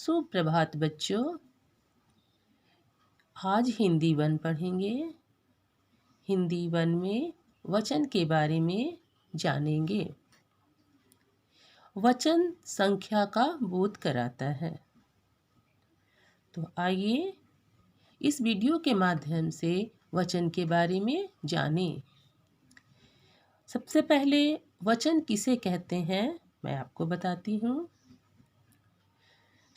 सुप्रभात बच्चों। आज हिंदी वन पढ़ेंगे। हिंदी वन में वचन के बारे में जानेंगे। वचन संख्या का बोध कराता है। तो आइए इस वीडियो के माध्यम से वचन के बारे में जानें। सबसे पहले वचन किसे कहते हैं मैं आपको बताती हूँ।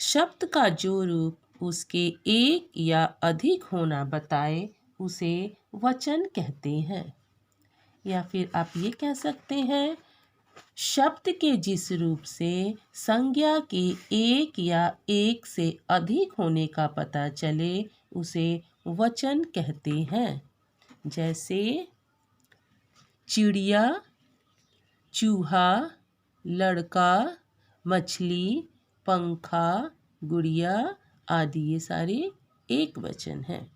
शब्द का जो रूप उसके एक या अधिक होना बताए उसे वचन कहते हैं। या फिर आप ये कह सकते हैं, शब्द के जिस रूप से संज्ञा के एक या एक से अधिक होने का पता चले उसे वचन कहते हैं। जैसे चिड़िया, चूहा, लड़का, मछली, पंखा, गुड़िया आदि ये सारे एक वचन हैं।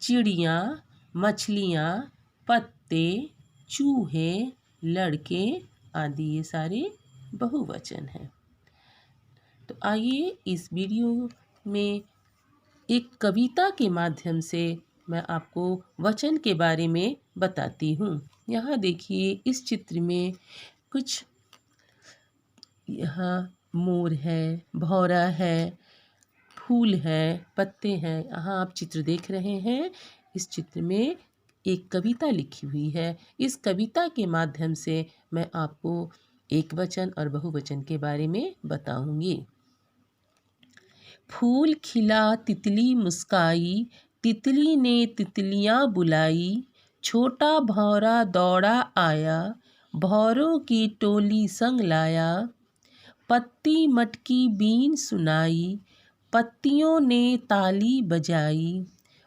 चिड़िया, मछलियाँ, पत्ते, चूहे, लड़के आदि ये सारे बहुवचन हैं। तो आइए इस वीडियो में एक कविता के माध्यम से मैं आपको वचन के बारे में बताती हूँ। यहाँ देखिए इस चित्र में कुछ यहाँ मोर है, भौरा है, फूल है, पत्ते हैं। यहाँ आप चित्र देख रहे हैं। इस चित्र में एक कविता लिखी हुई है। इस कविता के माध्यम से मैं आपको एक वचन और बहुवचन के बारे में बताऊंगी। फूल खिला तितली मुस्काई, तितली ने तितलियां बुलाई, छोटा भौरा दौड़ा आया, भौरों की टोली संग लाया। पत्ती मटकी बीन सुनाई, पत्तियों ने ताली बजाई,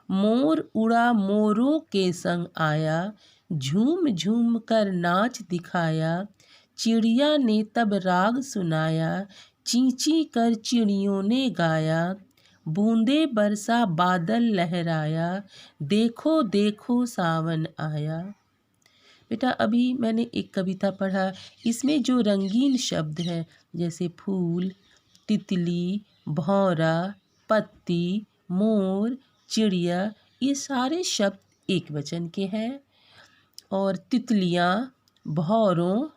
मोर उड़ा मोरों के संग आया, झूम झूम कर नाच दिखाया। चिड़िया ने तब राग सुनाया, चींची कर चिड़ियों ने गाया, बूंदे बरसा बादल लहराया, देखो देखो सावन आया। बेटा अभी मैंने एक कविता पढ़ा, इसमें जो रंगीन शब्द हैं जैसे फूल, तितली, भौरा, पत्ती, मोर, चिड़िया, ये सारे शब्द एक वचन के हैं। और तितलियाँ, भौरों,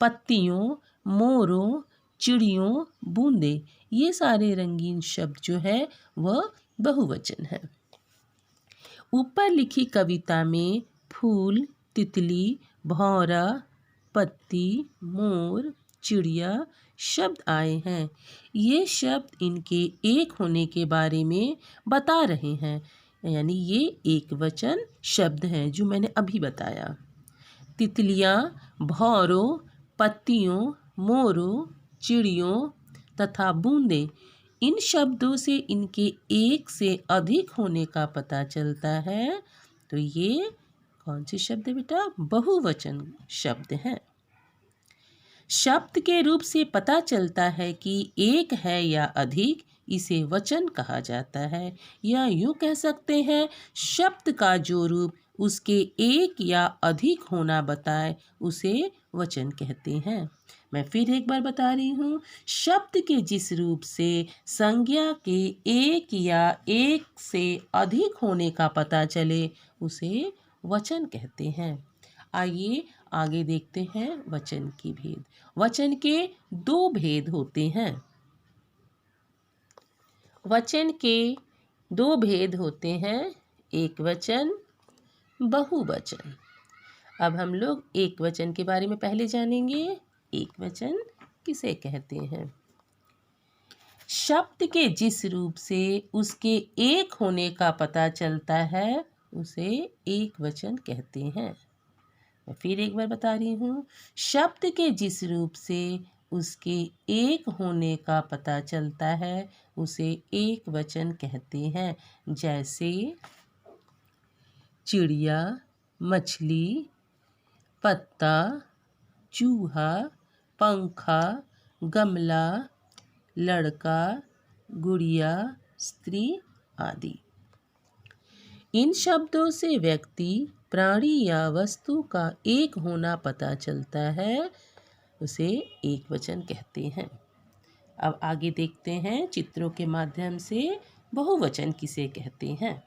पत्तियों, मोरों, चिड़ियों, बूंदे, ये सारे रंगीन शब्द जो है वह बहुवचन है। ऊपर लिखी कविता में फूल, तितली, भौरा, पत्ती, मोर, चिड़िया शब्द आए हैं। ये शब्द इनके एक होने के बारे में बता रहे हैं, यानी ये एक वचन शब्द हैं जो मैंने अभी बताया। तितलियाँ, भौरों, पत्तियों, मोरों, चिड़ियों तथा बूंदे, इन शब्दों से इनके एक से अधिक होने का पता चलता है। तो ये कौन से शब्द है बेटा? बहुवचन शब्द हैं। शब्द के रूप से पता चलता है कि एक है या अधिक, इसे वचन कहा जाता है। या यूँ कह सकते हैं, शब्द का जो रूप उसके एक या अधिक होना बताए उसे वचन कहते हैं। मैं फिर एक बार बता रही हूँ, शब्द के जिस रूप से संज्ञा के एक या एक से अधिक होने का पता चले उसे वचन कहते हैं। आइए आगे देखते हैं वचन के भेद। वचन के दो भेद होते हैं। वचन के दो भेद होते हैं, एक वचन, बहुवचन। अब हम लोग एक वचन के बारे में पहले जानेंगे। एक वचन किसे कहते हैं? शब्द के जिस रूप से उसके एक होने का पता चलता है उसे एक वचन कहते हैं। मैं फिर एक बार बता रही हूँ, शब्द के जिस रूप से उसके एक होने का पता चलता है उसे एक वचन कहते हैं। जैसे चिड़िया, मछली, पत्ता, चूहा, पंखा, गमला, लड़का, गुड़िया, स्त्री आदि। इन शब्दों से व्यक्ति, प्राणी या वस्तु का एक होना पता चलता है, उसे एक वचन कहते हैं। अब आगे देखते हैं चित्रों के माध्यम से बहुवचन किसे कहते हैं।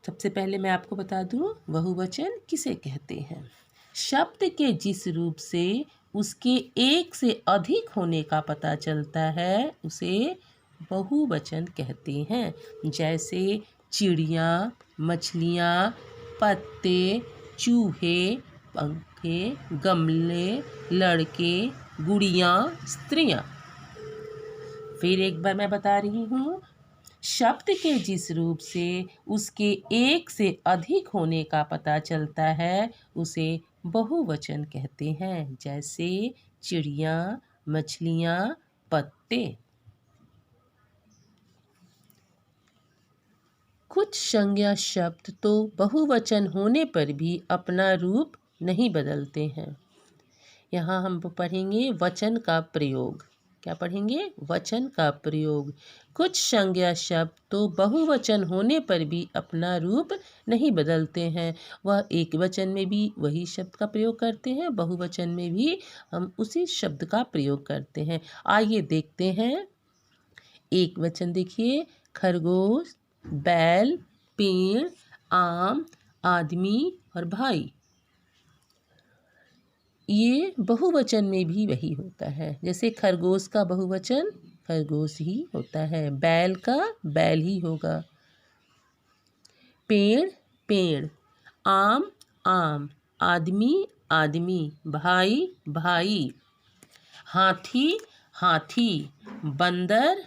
सबसे पहले मैं आपको बता दूं बहुवचन किसे कहते हैं। शब्द के जिस रूप से उसके एक से अधिक होने का पता चलता है उसे बहुवचन कहते हैं। जैसे चिड़िया, मछलियाँ, पत्ते, चूहे, पंखे, गमले, लड़के, गुड़ियाँ, स्त्रियाँ। फिर एक बार मैं बता रही हूँ, शब्द के जिस रूप से उसके एक से अधिक होने का पता चलता है उसे बहुवचन कहते हैं। जैसे चिड़िया, मछलियाँ, पत्ते। कुछ संज्ञा शब्द तो बहुवचन होने पर भी अपना रूप नहीं बदलते हैं। यहाँ हम पढ़ेंगे वचन का प्रयोग। क्या पढ़ेंगे? वचन का प्रयोग। कुछ संज्ञा शब्द तो बहुवचन होने पर भी अपना रूप नहीं बदलते हैं। वह एक वचन में भी वही शब्द का प्रयोग करते हैं, बहुवचन में भी हम उसी शब्द का प्रयोग करते हैं। आइए देखते हैं। एक वचन देखिए, खरगोश, बैल, पेड़, आम, आदमी और भाई। ये बहुवचन में भी वही होता है। जैसे खरगोश का बहुवचन खरगोश ही होता है, बैल का बैल ही होगा, पेड़ पेड़, आम आम, आदमी आदमी, भाई भाई, हाथी हाथी, बंदर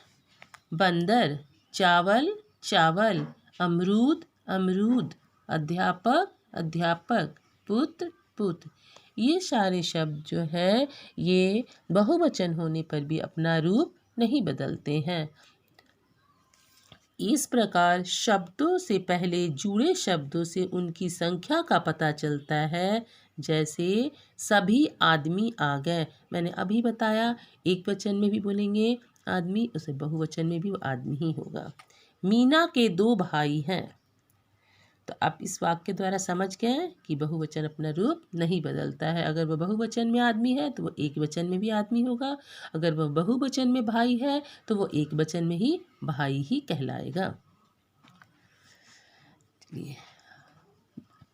बंदर, चावल चावल, अमरूद अमरूद, अध्यापक अध्यापक, पुत्र पुत्र। ये सारे शब्द जो हैं ये बहुवचन होने पर भी अपना रूप नहीं बदलते हैं। इस प्रकार शब्दों से पहले जुड़े शब्दों से उनकी संख्या का पता चलता है। जैसे सभी आदमी आ गए, मैंने अभी बताया एक वचन में भी बोलेंगे आदमी, उसे बहुवचन में भी वो आदमी ही होगा। मीना के 2 भाई हैं। तो आप इस वाक्य द्वारा समझ गए कि बहुवचन अपना रूप नहीं बदलता है। अगर वह बहुवचन में आदमी है तो वो एक वचन में भी आदमी होगा, अगर वह बहुवचन में भाई है तो वो एक वचन में ही भाई ही कहलाएगा। चलिए,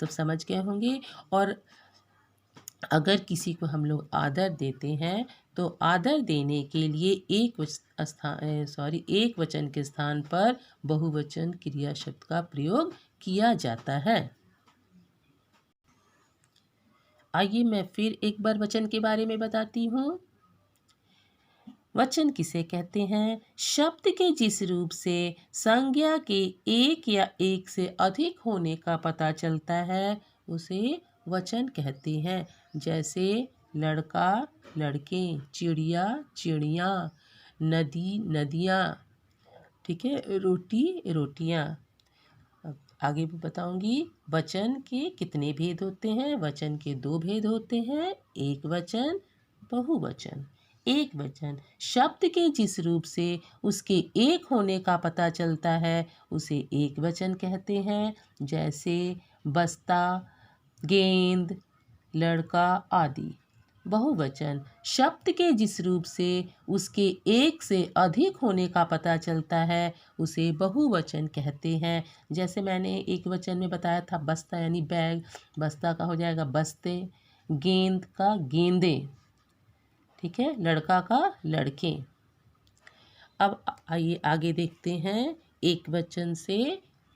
तो समझ गए होंगे। और अगर किसी को हम लोग आदर देते हैं तो आदर देने के लिए एक वचन के स्थान पर बहुवचन क्रिया शब्द का प्रयोग किया जाता है। आइए मैं फिर एक बार वचन के बारे में बताती हूँ। वचन किसे कहते हैं? शब्द के जिस रूप से संज्ञा के एक या एक से अधिक होने का पता चलता है उसे वचन कहते हैं। जैसे लड़का लड़के, चिड़िया चिड़ियाँ, नदी नदियाँ, ठीक है, रोटी रोटियाँ। अब आगे भी बताऊंगी। वचन के कितने भेद होते हैं? वचन के 2 भेद होते हैं, एक वचन, बहुवचन। एक वचन शब्द के जिस रूप से उसके एक होने का पता चलता है उसे एक वचन कहते हैं। जैसे बस्ता, गेंद, लड़का आदि। बहुवचन शब्द के जिस रूप से उसके एक से अधिक होने का पता चलता है उसे बहुवचन कहते हैं। जैसे मैंने एक वचन में बताया था बस्ता यानी बैग, बस्ता का हो जाएगा बस्ते, गेंद का गेंदे, ठीक है, लड़का का लड़के। अब आइए आगे देखते हैं एक वचन से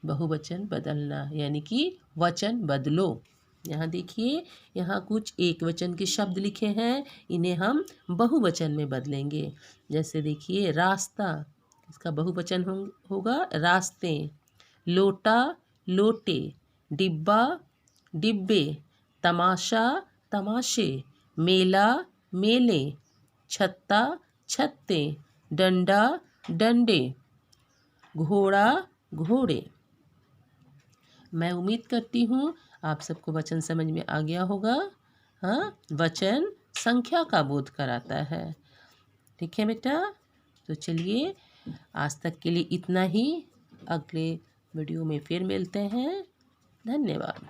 बहुवचन बदलना, यानी कि वचन बदलो। यहाँ देखिए, यहाँ कुछ एक वचन के शब्द लिखे हैं, इन्हें हम बहुवचन में बदलेंगे। जैसे देखिए रास्ता, इसका बहुवचन होगा रास्ते, लोटा लोटे, डिब्बा डिब्बे, तमाशा तमाशे, मेला मेले, छत्ता छत्ते, डंडा डंडे, घोड़ा घोड़े। मैं उम्मीद करती हूँ आप सबको वचन समझ में आ गया होगा। हाँ, वचन संख्या का बोध कराता है। ठीक है बेटा, तो चलिए आज तक के लिए इतना ही। अगले वीडियो में फिर मिलते हैं। धन्यवाद।